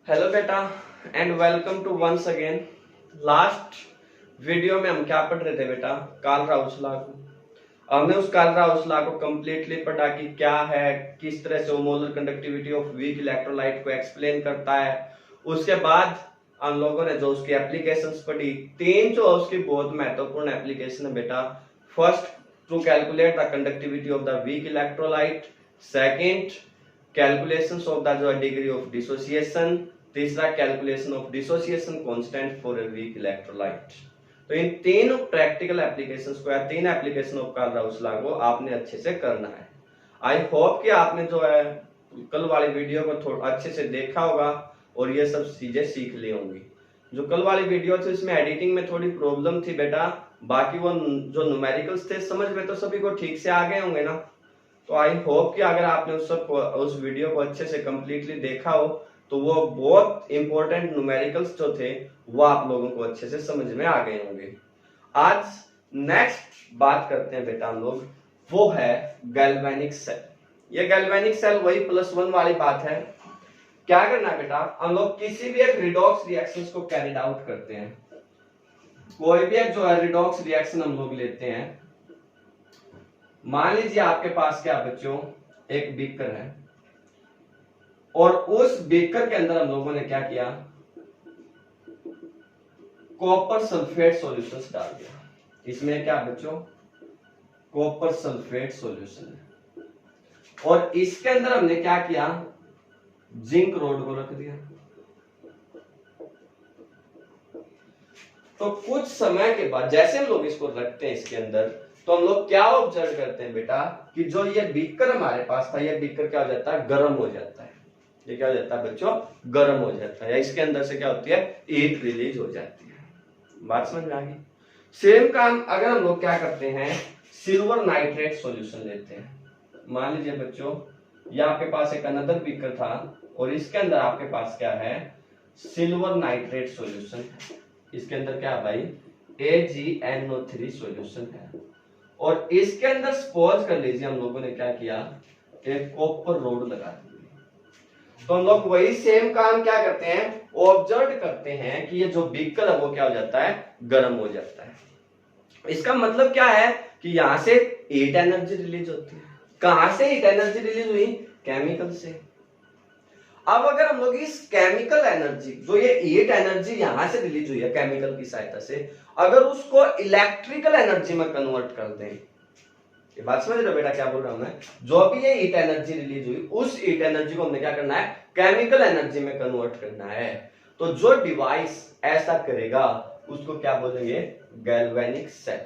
Hello बेटा and welcome to once again. Last video में हम क्या पढ़ रहे थे बेटा? काल-राउस लॉ को। हमने उस काल-राउस लॉ को कंप्लीटली पढ़ा कि क्या है, किस तरह से वो molar conductivity of weak electrolyte को एक्सप्लेन करता है। उसके बाद हम लोगों ने जो उसकी एप्लीकेशंस पढ़ी, तीन जो उसकी बहुत महत्वपूर्ण एप्लीकेशन है बेटा। First, to calculate the conductivity of the weak electrolyte. Second, calculations of the जो डिग्री ऑफ डिसोसिएशन। तीसरा, calculation of dissociation constant for a weak electrolyte. तो इन तीन प्रैक्टिकल एप्लीकेशंस को या तीन एप्लीकेशन ऑफ काल-राउस लॉ को आपने अच्छे से करना है। आई होप कि आपने जो है कल वाली वीडियो को थोड़ा अच्छे से देखा होगा और ये सब चीजें सीख ली होंगी। जो कल वाली वीडियो थी उसमें एडिटिंग में थोड़ी प्रॉब्लम थी बेटा, बाकी वो जो न्यूमेरिकल्स थे समझ में तो सभी को ठीक से आ गए होंगे ना। तो आई होप कि अगर आपने उस वीडियो को अच्छे से कंप्लीटली देखा हो तो वो बहुत इंपॉर्टेंट न्यूमेरिकल्स जो थे वो आप लोगों को अच्छे से समझ में आ गए होंगे। आज नेक्स्ट बात करते हैं बेटा हम लोग, वो है गैल्वेनिक सेल। ये गैल्वेनिक सेल वही +1 वाली बात है। क्या करना है बेटा, हम लोग किसी भी एक रिडॉक्स रिएक्शंस को कैरिड आउट करते हैं। कोई भी एक जो है रिडॉक्स रिएक्शन हम लोग लेते हैं। मान लीजिए आपके पास क्या बच्चों, एक बीकर है और उस बीकर के अंदर हम लोगों ने क्या किया, कॉपर सल्फेट सॉल्यूशंस डाल दिया। इसमें क्या बच्चों, कॉपर सल्फेट सॉल्यूशन है और इसके अंदर हमने क्या किया, जिंक रोड को रख दिया। तो कुछ समय के बाद जैसे हम लोग इसको रखते हैं इसके अंदर, तो हम लोग क्या ऑब्जर्व करते हैं बेटा कि जो ये बीकर हमारे पास था, ये बीकर क्या हो जाता है, गर्म हो जाता है। ये क्या हो जाता है बच्चों, गर्म हो जाता है, या इसके अंदर से क्या होती है, हीट रिलीज हो जाती है। बात समझ में आ गई? सेम काम अगर हम लोग क्या करते हैं, सिल्वर नाइट्रेट सॉल्यूशन लेते हैं। मान लीजिए बच्चों ये आपके पास एक अनदर बीकर था और इसके अंदर आपके पास क्या है, सिल्वर नाइट्रेट सॉल्यूशन। इसके अंदर क्या है भाई, AgNO3 सॉल्यूशन है और इसके अंदर सपोज कर लीजिए हम लोगों ने क्या किया, एक कॉपर रोड लगा दी। तो हम लोग वही सेम काम क्या करते हैं, ऑब्जर्व करते हैं कि ये जो बीकर है वो क्या हो जाता है, गर्म हो जाता है। इसका मतलब क्या है कि यहां से हीट एनर्जी रिलीज होती है। कहां से हीट एनर्जी रिलीज हुई, केमिकल से। अब अगर हम लोग इस केमिकल एनर्जी, जो ये हीट एनर्जी यहां से रिलीज हुई है केमिकल की सहायता से, अगर उसको इलेक्ट्रिकल एनर्जी में कन्वर्ट कर दें, ये बात समझ रहे हो बेटा क्या बोल रहा हूं मैं, जो भी ये हीट एनर्जी रिलीज हुई उस हीट एनर्जी को हमने क्या करना है, केमिकल एनर्जी में कन्वर्ट करना है। तो जो डिवाइस ऐसा करेगा उसको क्या बोलेंगे, गैल्वेनिक सेल।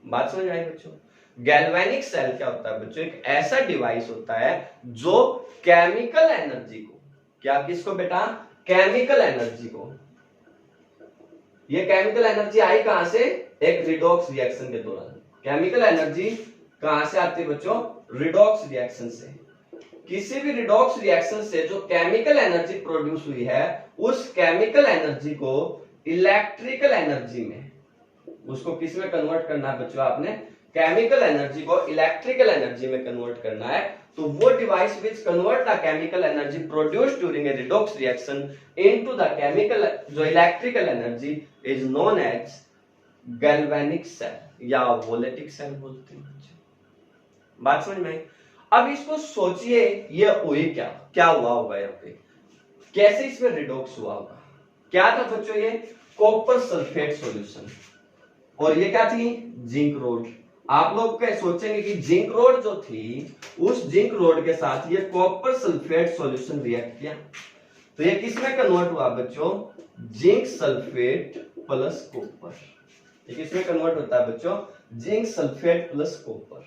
बात समझ आई बच्चों? गैल्वेनिक सेल क्या होता है बच्चों, एक ऐसा डिवाइस होता है जो केमिकल एनर्जी को, क्या किसको बेटा, केमिकल एनर्जी को, ये केमिकल एनर्जी आई कहां से, एक रिडॉक्स रिएक्शन के दौरान। केमिकल एनर्जी कहां से आती है बच्चों, रिडॉक्स रिएक्शन से। किसी भी रिडॉक्स रिएक्शन से जो केमिकल एनर्जी प्रोड्यूस हुई है, उस केमिकल एनर्जी को इलेक्ट्रिकल एनर्जी में, उसको किस में कन्वर्ट करना है बच्चों, आपने केमिकल एनर्जी को इलेक्ट्रिकल एनर्जी में कन्वर्ट करना है। तो वो device which convert the chemical energy produced during a redox reaction into the chemical जो electrical energy is known as galvanic cell या वोलेटिक सेल बोलते हैं। बात समझ में? अब इसको सोचिए, ये हुई क्या, क्या हुआ होगा यहाँ पे, कैसे इसमें रिडॉक्स हुआ होगा। क्या था बच्चों, ये कॉपर सल्फेट सॉल्यूशन और ये क्या थी, जिंक रोड। आप लोग क्या सोचेंगे कि जिंक रोड जो थी, उस जिंक रोड के साथ ये कॉपर सल्फेट सॉल्यूशन रिएक्ट किया, तो ये किसमें कन्वर्ट हुआ बच्चों, जिंक सल्फेट प्लस कॉपर। ये किसमें कन्वर्ट होता है बच्चों, zinc sulphate plus copper.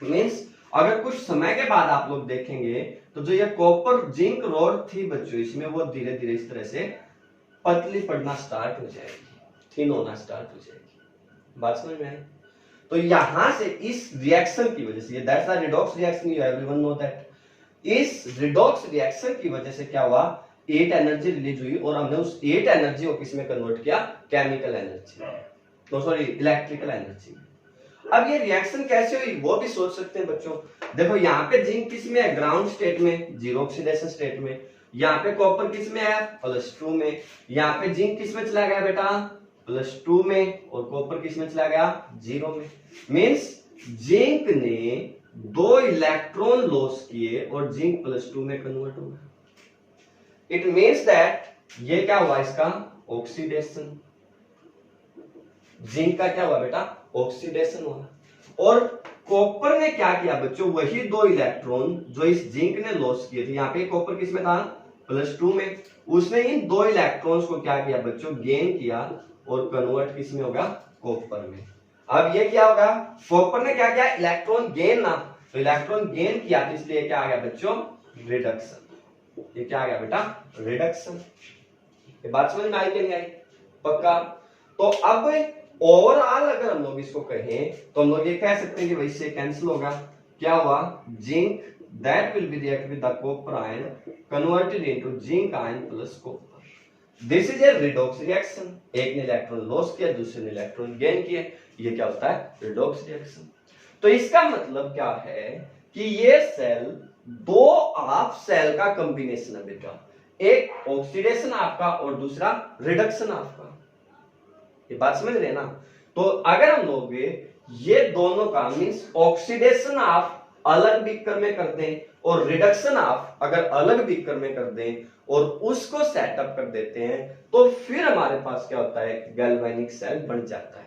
Means अगर कुछ समय के बाद आप लोग देखेंगे तो जो ये कॉपर जिंक रोड थी बच्चों, इसमें वो धीरे धीरे इस तरह से पतली पड़ना स्टार्ट हो जाएगी, थिन होना स्टार्ट हो जाएगी। बात समझ में आई? तो यहां से इस रिएक्शन की वजह से, that's the redox reaction, you everyone know that. इस रिडॉक्स रिएक्शन की वजह से क्या हुआ, हीट एनर्जी रिलीज हुई और हमने उस हीट एनर्जी को किस में कन्वर्ट किया, केमिकल एनर्जी, तो सॉरी इलेक्ट्रिकल एनर्जी। अब ये रिएक्शन कैसे हुई वो भी सोच सकते हैं बच्चों। देखो यहाँ पे जिंक किस में है, ग्राउंड स्टेट में, जीरो ऑक्सीडेशन स्टेट में। यहाँ पे कॉपर किस में है, +2 में। यहाँ पे जिंक किस में चला गया बेटा, +2 में, और कॉपर किस में चला गया, 0 में। मींस जिंक ने 2 इलेक्ट्रॉन लॉस किए और जिंक +2 में कन्वर्ट हो गया। इट मींस दैट ये क्या हुआ इसका, ऑक्सीडेशन। जिंक का क्या हुआ बेटा, ऑक्सीडेशन हुआ। और कॉपर ने क्या किया बच्चों, वही 2 इलेक्ट्रॉन जो इस जिंक ने लॉस किए थे, यहाँ पे कॉपर किस में था, +2 में, उसने इन 2 इलेक्ट्रॉन्स को क्या किया बच्चों, गेन किया और कन्वर्ट किस में होगा, कॉपर में। अब ये क्या होगा, कॉपर ने क्या किया, इलेक्ट्रॉन गेन ना, तो इलेक्ट्रॉन गेन किया तो इसलिए क्या आ गया बच्चों, रिडक्शन। ये क्या आ गया बेटा, रिडक्शन। ये बात समझ में आई कि नहीं आई, पक्का। तो अब ओवरऑल अगर हम लोग इसको कहें तो हम लोग ये कह सकते हैं कि वही से कैंसिल होगा। क्या हुआ, zinc that will be react with the copper ion converted into zinc ion plus copper. This is a redox reaction. एक ने इलेक्ट्रॉन लॉस किया, दूसरे ने इलेक्ट्रॉन गेन किए, ये क्या होता है, रिडॉक्स रिएक्शन। तो इसका मतलब क्या है कि ये सेल 2 हाफ सेल का कॉम्बिनेशन है बेटा, एक ऑक्सीडेशन आपका और दूसरा रिडक्शन आपका। ये बात समझ रहे हैं ना। तो अगर हम लोग ये दोनों का मींस ऑक्सीडेशन आप अलग बीकर में कर दें और रिडक्शन आप अगर अलग बीकर में कर दें और उसको सेटअप कर देते हैं तो फिर हमारे पास क्या होता है, गैल्वेनिक सेल बन जाता है।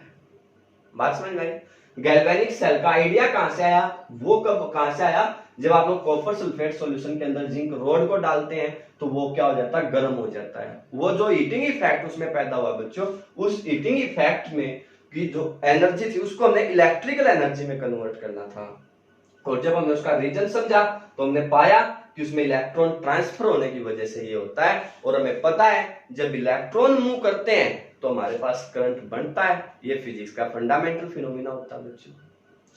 बात समझ में आई। गैल्वेनिक सेल का आइडिया कहां से आया, वो कहां से आया, जब आप लोग कॉपर सल्फेट सॉल्यूशन के अंदर जिंक रोड को डालते हैं तो वो क्या हो जाता है, गर्म हो जाता है। वो जो हीटिंग इफेक्ट उसमें पैदा हुआ बच्चों, उस हीटिंग इफेक्ट में की जो एनर्जी थी उसको हमने इलेक्ट्रिकल एनर्जी में कन्वर्ट करना था। और जब हमने उसका रीजन समझा तो हमने पाया कि उसमें इलेक्ट्रॉन ट्रांसफर होने की वजह से ये होता है। और हमें पता है जब इलेक्ट्रॉन मूव करते हैं तो हमारे पास करंट बनता है। ये फिजिक्स का फंडामेंटल फिनोमिना होता है बच्चों,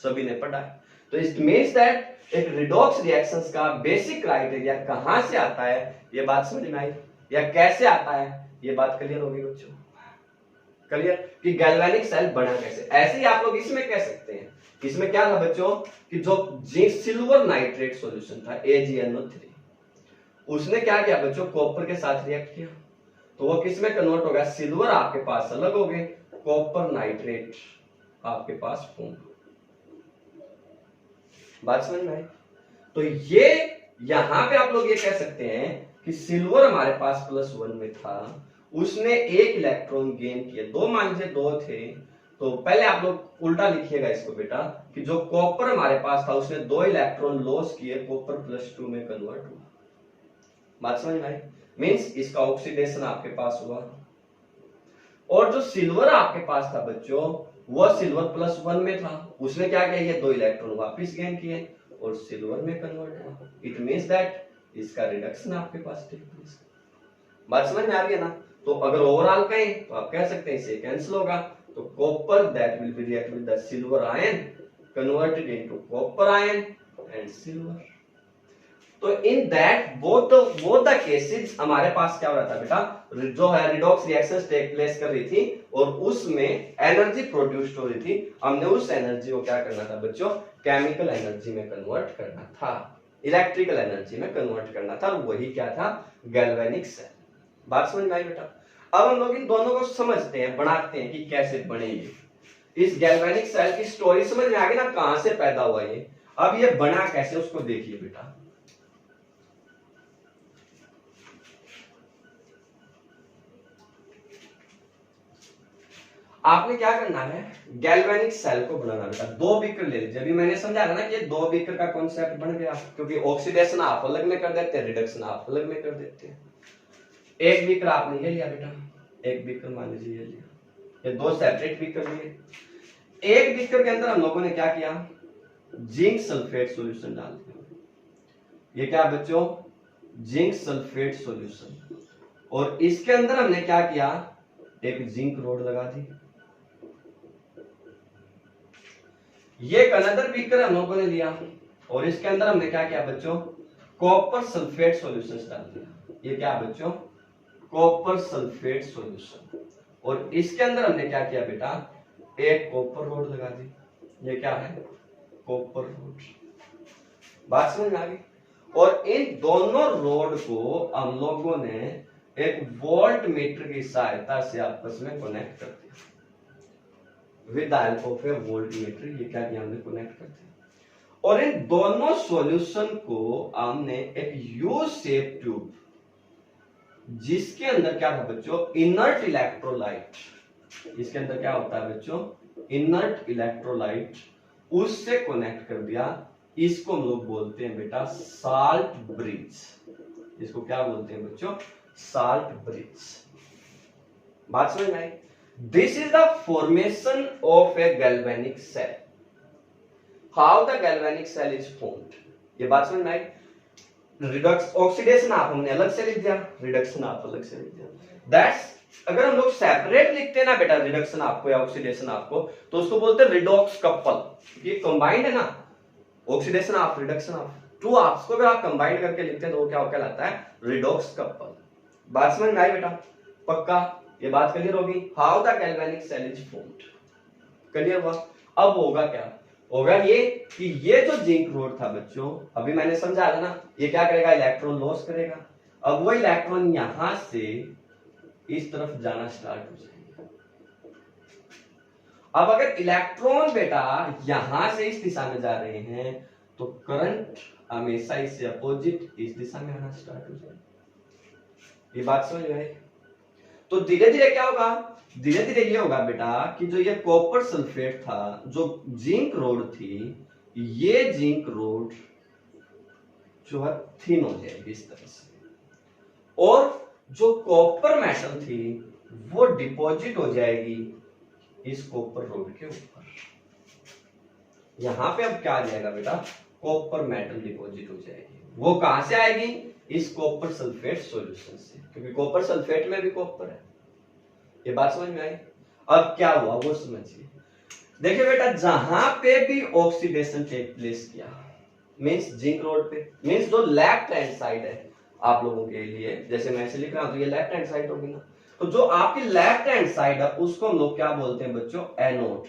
सभी ने पढ़ा है। तो इट मींस दैट एक रिडॉक्स रिएक्शंस का बेसिक क्राइटेरिया कहां से आता है, ये बात समझ में आई, या कैसे आता है, ये बात क्लियर होगी बच्चों। क्लियर कि गैल्वेनिक सेल बना कैसे। ऐसे ही आप लोग इसमें कह सकते हैं, इसमें क्या था बच्चों कि जो जिंक सिल्वर नाइट्रेट सॉल्यूशन था AgNO3, उसने क्या किया बच्चों, कॉपर के साथ रिएक्ट किया तो वो किस में कन्वर्ट हो गया, सिल्वर आपके पास अलग हो गए, कॉपर नाइट्रेट आपके पास फॉर्म। बात समझ में आई। तो ये यहां पे आप लोग ये कह सकते हैं कि सिल्वर हमारे पास +1 में था, उसने एक इलेक्ट्रॉन गेन किया, 2 मान लीजिए 2 थे, तो पहले आप लोग उल्टा लिखिएगा इसको बेटा कि जो कॉपर हमारे पास था उसने 2 इलेक्ट्रॉन लॉस किए, कॉपर +2 में कन्वर्ट हुआ। बात समझ में आई। मींस इसका ऑक्सीडेशन आपके पास हुआ। और जो सिल्वर आपके पास था बच्चों, वह सिल्वर +1 में था, उसने क्या किया, ये 2 इलेक्ट्रॉन वापस गेन किए और सिल्वर में कन्वर्ट हुआ। इट मींस दैट इसका रिडक्शन आपके पास टेक प्लेस। बात समझ में आ रही है ना। तो अगर ओवरऑल कहें तो आप कह सकते हैं इसे कैंसिल होगा, तो copper that will be react with the silver ion converted into copper ion and silver. तो in that both the cases हमारे पास क्या हो रहा था बेटा, जो है रिडॉक्स रिएक्शंस टेक प्लेस कर रही थी और उसमें एनर्जी प्रोड्यूस्ड हो रही थी। हमने उस एनर्जी को क्या करना था बच्चों, केमिकल एनर्जी में कन्वर्ट करना था, इलेक्ट्रिकल एनर्जी में कन्वर्ट करना था। वही क्या था, गैल्वेनिक सेल। बात समझ में आई बेटा। अब हम लोग इन दोनों को समझते हैं, बनाते हैं कि कैसे बनेगी। इस गैल्वेनिक सेल की स्टोरी समझ में आ गई ना, कहां से पैदा हुआ ये। अब ये बना कैसे उसको देखिए बेटा। आपने क्या करना है, गैल्वेनिक सेल को बनाना बेटा। 2 बीकर ले लीजिए। अभी मैंने समझा था ना कि 2 बीकर का कॉन्सेप्ट बन गया, क्योंकि ऑक्सीडेशन आप अलग में कर देते हैं, रिडक्शन आप अलग में कर देते हैं। एक बीकर आपने ये लिया बेटा, एक बीकर मान लीजिए ये लिया, ये 2 सेपरेट बीकर लिए। एक बीकर के अंदर हम लोगों ने क्या किया, जिंक सल्फेट सॉल्यूशन डाल दिया। ये क्या बच्चों, जिंक सल्फेट सॉल्यूशन। और इसके अंदर हमने क्या किया, एक जिंक रोड लगा दी। ये अनदर बीकर हम लोगों ने लिया और इसके अंदर हमने क्या किया बच्चों, कॉपर सल्फेट सॉल्यूशन डाल दिया। ये क्या बच्चों, कॉपर सल्फेट सॉल्यूशन। और इसके अंदर हमने क्या किया बेटा, एक कॉपर रोड लगा दी। ये क्या है, कॉपर रोड। बात समझ में आ गई। और इन दोनों रोड को हम लोगों ने एक वोल्ट मीटर की सहायता से आपस में कनेक्ट कर दिया, with the help of A volt meter. ये क्या किया हमने, कनेक्ट कर दिया। और इन दोनों सॉल्यूशन को हमने एक यू शेप ट्यूब, जिसके अंदर क्या था बच्चों, इनर्ट इलेक्ट्रोलाइट, इसके अंदर क्या होता है बच्चों, इनर्ट इलेक्ट्रोलाइट, उससे कनेक्ट कर दिया। इसको हम लोग बोलते हैं बेटा साल्ट ब्रिज। इसको क्या बोलते हैं बच्चों, साल्ट ब्रिज। बात समझ में आई। This is the formation of a galvanic cell. How the galvanic cell is formed. ये बात समझ में आई। रिडक्स ऑक्सीडेशन आप हमने अलग से लिख दिया, रिडक्शन आप अलग से लिख दिया। दैट्स, अगर हम लोग सेपरेट लिखते हैं ना बेटा रिडक्शन आपको या ऑक्सीडेशन आपको, तो उसको बोलते हैं रिडॉक्स कपल। ये कंबाइंड है ना, oxidation of, reduction of, two ops को अगर आप कंबाइंड करके लिखते हैं तो वो क्या कहलाता है, रिडॉक्स कपल। बात समझ में आई बेटा, पक्का ये बात क्लियर होगी। How the galvanic cell is formed, clear हुआ। अब होगा क्या, होगा ये कि ये जो जिंक रोड था बच्चों, अभी मैंने समझाया ना, ये क्या करेगा, इलेक्ट्रॉन लॉस करेगा। अब वो इलेक्ट्रॉन यहां से इस तरफ जाना स्टार्ट हो जाएगा। अब अगर इलेक्ट्रॉन बेटा यहां से इस दिशा में जा रहे हैं तो करंट हमेशा इससे अपोजिट इस दिशा में आना स्टार्ट हो जाएगा। ये बात समझ में आई। तो धीरे धीरे क्या होगा, धीरे धीरे ये होगा बेटा कि जो ये कॉपर सल्फेट था, जो जिंक रोड थी, ये जिंक रोड जो है थिन हो जाएगी इस तरह से, और जो कॉपर मेटल थी वो डिपॉजिट हो जाएगी इस कॉपर रोड के ऊपर। यहां पे अब क्या आ जाएगा बेटा, कॉपर मेटल डिपॉजिट हो जाएगी। वो कहां से आएगी, इस कॉपर सल्फेट सॉल्यूशन से, क्योंकि कॉपर सल्फेट में भी कॉपर है। ये बात समझ में आई। अब क्या हुआ वो समझिए। देखिए बेटा, जहां पे भी ऑक्सीडेशन टेक प्लेस किया, मींस जिंक रोड पे, मींस जो लेफ्ट हैंड साइड है आप लोगों के लिए, जैसे मैं ऐसे लिख रहा हूं तो ये लेफ्ट हैंड साइड होगी ना, तो जो आपकी लेफ्ट हैंड साइड है उसको हम लोग क्या बोलते हैं बच्चों, एनोड।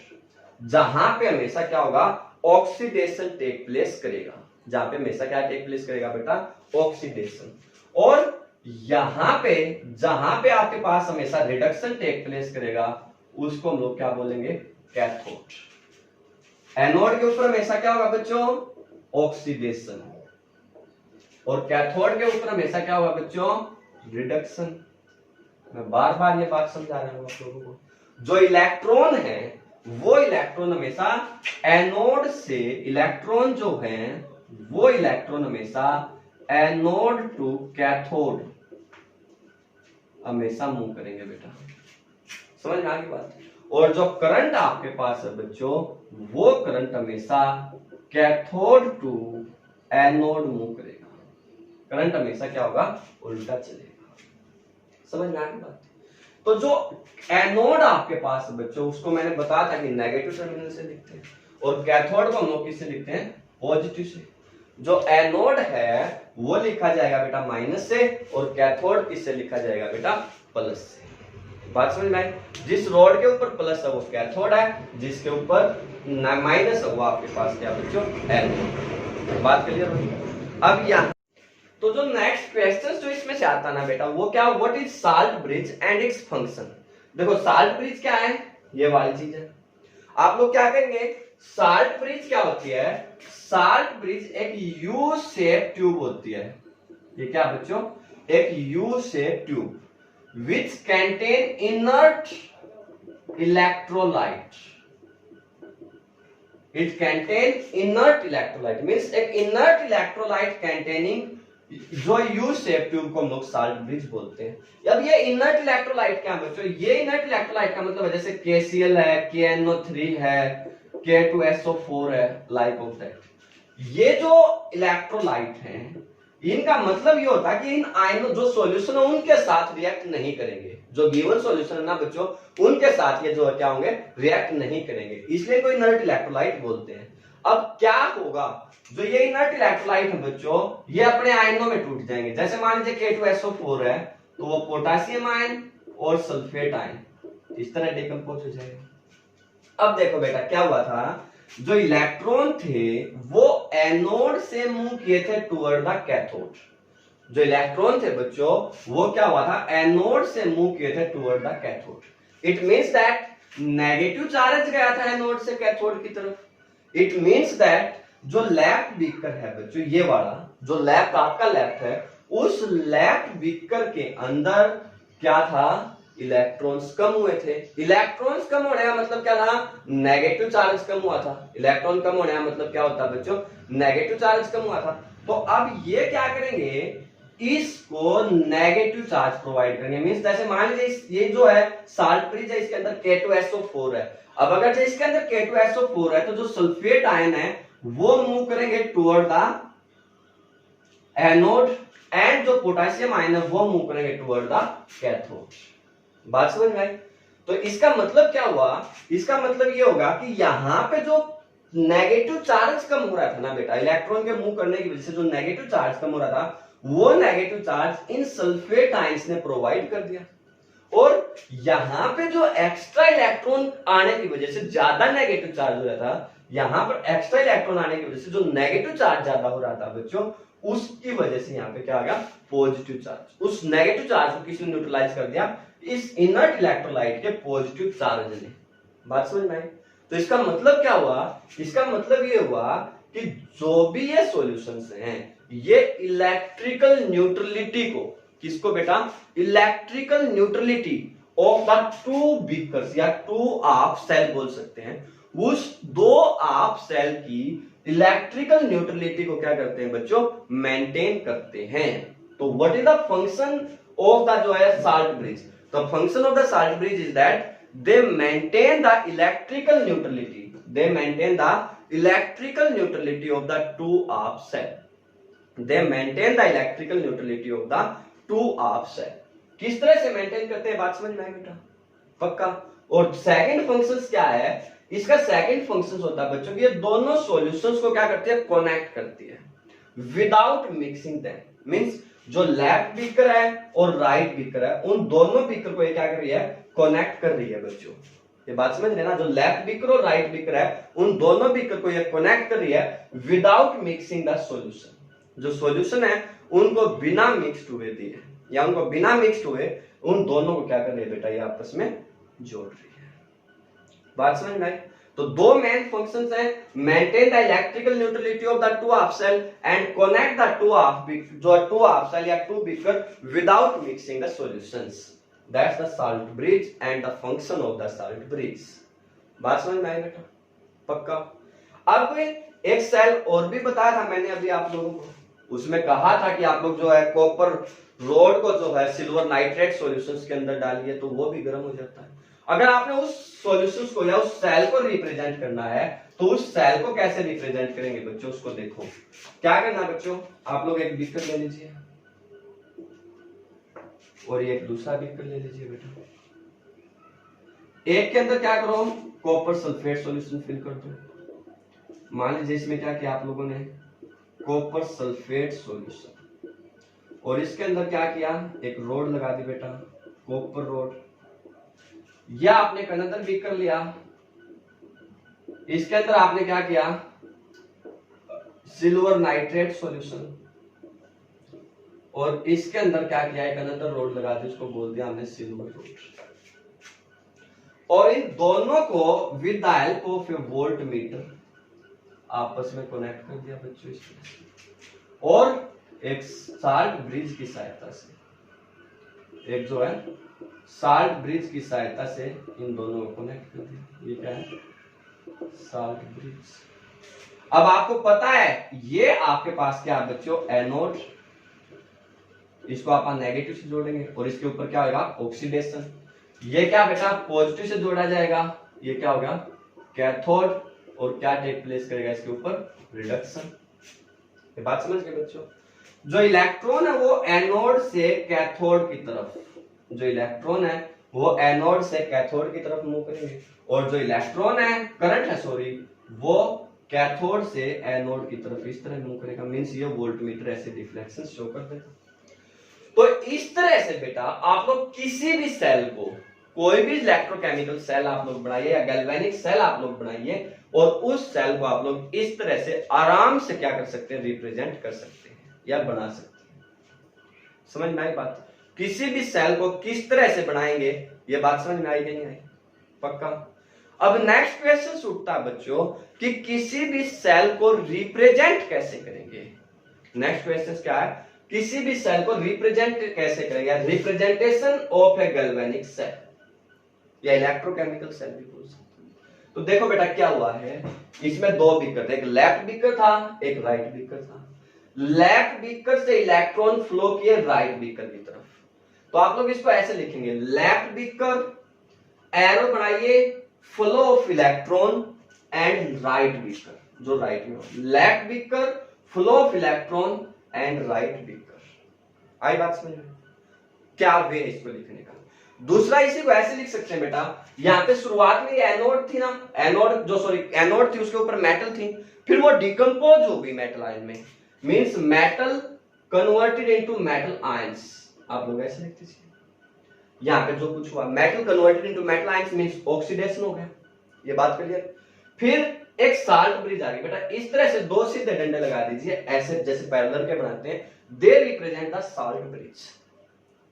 जहां पे हमेशा क्या होगा, ऑक्सीडेशन टेक प्लेस करेगा, जहां पे हमेशा क्या टेक प्लेस करेगा बेटा, ऑक्सीडेशन। और यहां पे जहां पे आपके पास हमेशा रिडक्शन टेक प्लेस करेगा, उसको हम लोग क्या बोलेंगे, कैथोड। एनोड के ऊपर हमेशा क्या होगा बच्चों, ऑक्सीडेशन, और कैथोड के ऊपर हमेशा क्या होगा बच्चों, रिडक्शन। मैं बार बार ये बात समझा रहा हूं आप लोगों को। जो इलेक्ट्रॉन है वो इलेक्ट्रॉन हमेशा एनोड से, इलेक्ट्रॉन जो है वो इलेक्ट्रॉन हमेशा एनोड टू कैथोड हमेशा मूव करेंगे बेटा। समझ में आ गई बात। और जो करंट आपके पास है बच्चों, वो करंट हमेशा कैथोड टू एनोड मूव करेगा। करंट हमेशा क्या होगा, उल्टा चलेगा। समझ में आ गई बात। तो जो एनोड आपके पास है बच्चों, उसको मैंने बताया था कि नेगेटिव टर्मिनल से लिखते हैं, और कैथोड को हम लोग किससे लिखते हैं, पॉजिटिव से। जो एनोड है वो लिखा जाएगा बेटा माइनस से, और कैथोड किससे लिखा जाएगा बेटा, प्लस से। बात समझ में आई। जिस रोड के ऊपर प्लस है वो कैथोड है, जिसके ऊपर माइनस है वो आपके पास क्या बच्चों, एनोड। बात क्लियर हुई। अब यहाँ तो जो नेक्स्ट क्वेश्चन जो इसमें से आता ना बेटा, वो क्या, what is salt bridge and its function. देखो साल्ट ब्रिज क्या है, ये वाली चीज है। आप लोग क्या करेंगे, साल्ट ब्रिज क्या होती है, साल्ट ब्रिज एक यू शेप ट्यूब होती है। ये क्या बच्चों, एक U shape tube which contain inert electrolyte. It contain inert electrolyte, means एक इनर्ट इलेक्ट्रोलाइट कंटेनिंग, जो यू शेप ट्यूब को हम लोग साल्ट ब्रिज बोलते हैं। अब ये इनर्ट इलेक्ट्रोलाइट क्या है बच्चों, ये इनर्ट इलेक्ट्रोलाइट का मतलब है जैसे KCl है, KNO3 है, K2SO4 है, लाइक ऑफ दैट। ये जो इलेक्ट्रोलाइट हैं, इनका मतलब ये होता है कि इन आयनों जो सॉल्यूशन है उनके साथ रिएक्ट नहीं करेंगे। जो गिवन सॉल्यूशन है ना बच्चों, उनके साथ ये जो क्या होंगे, रिएक्ट नहीं करेंगे, इसलिए कोई इनर्ट इलेक्ट्रोलाइट बोलते हैं। अब क्या होगा, जो ये इनर्ट इलेक्ट्रोलाइट है बच्चों, ये अपने आयनों में टूट जाएंगे। जैसे मान लीजिए K2SO4 है, तो वो पोटेशियम आयन और सल्फेट आयन इस तरह डिकम्पोज हो जाएगा। अब देखो बेटा क्या हुआ था, जो इलेक्ट्रॉन थे वो एनोड से मूव किए थे टुवर्ड द कैथोड। जो इलेक्ट्रॉन थे बच्चों वो क्या हुआ था, एनोड से मूव किए थे toward the cathode. It means that negative charge गया था एनोड से कैथोड की तरफ। इट मींस दैट जो लेफ्ट बीकर है बच्चों, ये वाला जो लेफ्ट आपका लेफ्ट है, उस लेफ्ट बीकर के अंदर क्या था, इलेक्ट्रॉन्स कम हुए थे। इलेक्ट्रॉन्स कम होने का मतलब क्या था, नेगेटिव चार्ज कम हुआ था। इलेक्ट्रॉन कम होने का मतलब क्या होता है बच्चों, नेगेटिव चार्ज कम हुआ था। तो अब ये क्या करेंगे, इसको नेगेटिव चार्ज प्रोवाइड करेंगे। मींस जैसे मान लीजिए ये जो है साल्ट ब्रिज है, इसके अंदर K2SO4 है। अब अगर जो इसके अंदर K2SO4 है तो जो सल्फेट आयन है वो मूव करेंगे टुवर्ड द एनोड, एंड जो पोटेशियम आयन है वो मूव करेंगे टुवर्ड द कैथोड। बात समझ में आई? तो इसका मतलब क्या हुआ, इसका मतलब ये होगा कि यहां पे जो नेगेटिव चार्ज कम हो रहा था ना बेटा, इलेक्ट्रॉन के मूव करने की वजह से जो नेगेटिव चार्ज कम हो रहा था, वो negative charge in sulphate ions ने प्रोवाइड कर दिया। और यहां पे जो एक्स्ट्रा इलेक्ट्रॉन आने की वजह से ज्यादा नेगेटिव चार्ज हो रहा था, यहां पर एक्स्ट्रा इलेक्ट्रॉन आने की वजह से जो नेगेटिव चार्ज ज्यादा हो रहा था बच्चों, उसकी वजह से यहां पे क्या आ गया, पॉजिटिव चार्ज। उस नेगेटिव चार्ज को किसने न्यूट्रलाइज कर दिया, इस इनर्ट इलेक्ट्रोलाइट के पॉजिटिव चार्ज ने। बात समझ में आई? तो इसका मतलब क्या हुआ, इसका मतलब ये हुआ कि जो भी ये सॉल्यूशंस हैं ये इलेक्ट्रिकल न्यूट्रलिटी को, किसको बेटा, electrical neutrality of the to beakers या टू आप सेल बोल सकते हैं, उस दो आप सेल की इलेक्ट्रिकल न्यूट्रलिटी को क्या करते हैं बच्चों, मेंटेन करते हैं। तो what is the function of the जो है salt bridge, the function of the salt bridge is that they maintain the electrical neutrality, they maintain the electrical neutrality of the two half cell, they maintain the electrical neutrality of the two half cell। किस तरह से maintain करते हैं, बात समझ में आई बेटा, पक्का? और सेकंड फंक्शंस क्या है, इसका सेकंड फंक्शंस होता है बच्चों कि ये दोनों सॉल्यूशंस को क्या करती है, कनेक्ट करती है विदाउट मिक्सिंग देम। मींस जो लेफ्ट बीकर है और राइट बीकर है, उन दोनों बीकर को ये क्या कर रही है, कनेक्ट कर रही है बच्चों। ये बात समझ लेना, जो लेफ्ट बीकर और राइट बीकर है उन दोनों बीकर को ये कनेक्ट कर रही है विदाउट मिक्सिंग द सॉल्यूशन। जो सॉल्यूशन है उनको बिना मिक्स्ड हुए दिए या उनको बिना मिक्स्ड हुए उन दोनों को क्या कर रही है बेटा, ये आपस में जोड़ रही है। बात समझ में आई? तो दो मेन फंक्शंस हैं, maintain the electrical neutrality of the two half cell and connect the two half cell या two beaker without mixing the solutions. That's the salt bridge and the function of the salt bridge. बात समझ में आई बेटा, पक्का? अब एक cell और भी बताया था मैंने अभी आप लोगों को, उसमें कहा था कि आप लोग जो है कॉपर रोड को जो है सिल्वर नाइट्रेट सॉल्यूशंस के अंदर डालिए तो वो भी गर्म हो जाता है। अगर आपने उस सॉल्यूशंस को या उस सेल को रिप्रेजेंट करना है तो उस सेल को कैसे रिप्रेजेंट करेंगे बच्चों, उसको देखो। क्या करना बच्चों, आप लोग एक बीकर ले लीजिए और एक दूसरा बीकर ले लीजिए बेटा। एक के अंदर क्या करो, कॉपर सल्फेट सॉल्यूशन फिल कर दो। मान लीजिए इसमें क्या किया आप लोगों ने, कॉपर सल्फेट सॉल्यूशन, और इसके अंदर क्या किया, एक रोड लगा दी बेटा, कॉपर रोड, या आपने कनदर बीकर लिया, इसके अंदर आपने क्या किया, सिल्वर नाइट्रेट सॉल्यूशन, और इसके अंदर क्या किया, एक अनदर रोड लगा दी, उसको बोल दिया हमने सिल्वर रोड। और इन दोनों को with the help of A volt meter आपस में कनेक्ट कर दिया बच्चों इस तरह से, और एक साल्ट ब्रिज की सहायता से, एक जो है साल्ट ब्रिज की सहायता से इन दोनों को कनेक्ट कर दिया। ये क्या है, साल्ट ब्रिज। अब आपको पता है ये आपके पास क्या है बच्चों, एनोड, इसको आप नेगेटिव से जोड़ेंगे और इसके ऊपर क्या होगा, ऑक्सीडेशन। ये क्या बेटा, पॉजिटिव से जोड़ा जाएगा, ये क्या होगा, कैथोड, और क्या टेक प्लेस करेगा इसके ऊपर, रिडक्शन। ये बात समझ गए बच्चों? जो इलेक्ट्रॉन है वो एनोड से कैथोड की तरफ, जो इलेक्ट्रॉन है वो एनोड से कैथोड की तरफ मूव करेंगे, और जो इलेक्ट्रॉन है, करंट है सॉरी, वो कैथोड से एनोड की तरफ इस तरह मूव करेगा। मींस ये वोल्टमीटर ऐसे डिफ्लेक्शन शो कर देगा। तो इस तरह से बेटा आप लोग किसी भी सेल को, कोई भी इलेक्ट्रोकेमिकल सेल आप लोग बनाइए या गैल्वेनिक सेल आप लोग बनाइए, और उस सेल को आप लोग इस तरह से आराम से क्या कर सकते हैं, रिप्रेजेंट कर सकते हैं या बना सकते हैं। समझ में आई बात? किसी भी सेल को किस तरह से बनाएंगे, ये बात समझ में आई कि नहीं आई? पक्का। अब नेक्स्ट क्वेश्चन उठता है बच्चों कि किसी भी सेल को रिप्रेजेंट कैसे करेंगे। नेक्स्ट क्वेश्चन क्या है, किसी भी सेल को रिप्रेजेंट कैसे करेंगे, representation of a galvanic cell या इलेक्ट्रोकेमिकल सेल भी बोल सकते हैं। तो देखो बेटा क्या हुआ है, इसमें दो बीकर थे, एक लेफ्ट बीकर था, एक राइट बीकर था। लेफ्ट बीकर से इलेक्ट्रॉन फ्लो किए राइट बीकर की तरफ, तो आप लोग इसको ऐसे लिखेंगे, लेफ्ट बीकर, एरो बनाइए, flow of electron and right beaker, जो राइट में हो, left beaker, flow of electron and right beaker. आई बात समझ में? क्या वे है इसको लिखने का। दूसरा इसी को ऐसे लिख सकते हैं बेटा, यहां पे शुरुआत में एनोड थी ना, एनोड जो सॉरी एनोड थी, उसके ऊपर मेटल थी, फिर वो डिकम्पोज हो गई मेटल आयन में, means metal converted into metal ions. आप लोग ऐसे लिखते थे, यहां पे जो कुछ हुआ metal converted into metal ions means oxidation हो गया, ये बात क्लियर। फिर एक साल्ट ब्रिज आ गई बेटा, इस तरह से दो सीधे डंडे लगा दीजिए ऐसे, जैसे पैरेलल के बनाते हैं, they represent the salt bridge.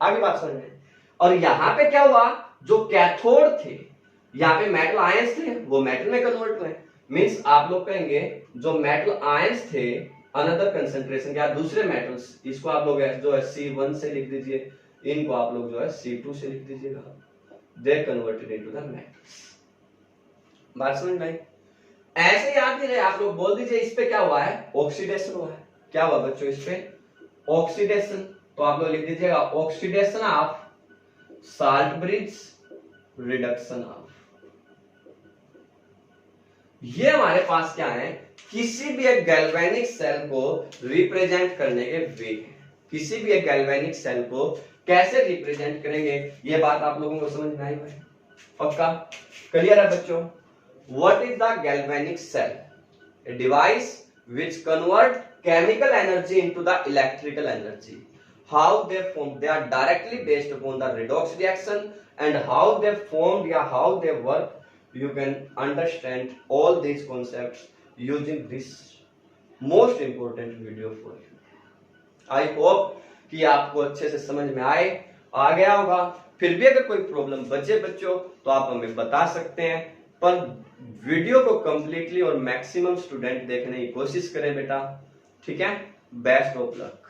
आगे बात समझ में। और यहां पे क्या हुआ, जो कैथोड थे, यहां पे मेटल आयंस थे, वो मेटल में कन्वर्ट हुए, मींस आप लोग कहेंगे जो मेटल आयंस थे अनदर कंसंट्रेशन क्या, दूसरे मेटल्स, इसको आप लोग जो है C1 से लिख दीजिए, इनको आप लोग जो है C2 से लिख दीजिएगा, they converted into the metals. बात समझ में आई? ऐसे याद नहीं रहे, आप लोग बोल दीजिए इस पे क्या हुआ है, ऑक्सीडेशन हुआ है। क्या हुआ बच्चों इस पे, ऑक्सीडेशन, तो आप लोग लिख दीजिएगा oxidation of salt bridge, reduction of. ये हमारे पास क्या है, किसी भी एक गैल्वेनिक सेल को रिप्रेजेंट करने के वे हैं। किसी भी एक गैल्वेनिक सेल को कैसे रिप्रेजेंट करेंगे, ये बात आप लोगों को समझ में आई है? पक्का क्लियर है बच्चों? What is the galvanic cell? A device which convert chemical energy into the electrical energy. How they form? They are directly based upon the redox reaction, and how they formed, yeah, how they work. You can understand all these concepts using this most important video for you. I hope कि आपको अच्छे से समझ में आ गया होगा। फिर भी अगर कोई प्रॉब्लम बचे बच्चों तो आप हमें बता सकते हैं, पर वीडियो को कंप्लीटली और मैक्सिमम स्टूडेंट देखने की कोशिश करें बेटा, ठीक है? Best of luck.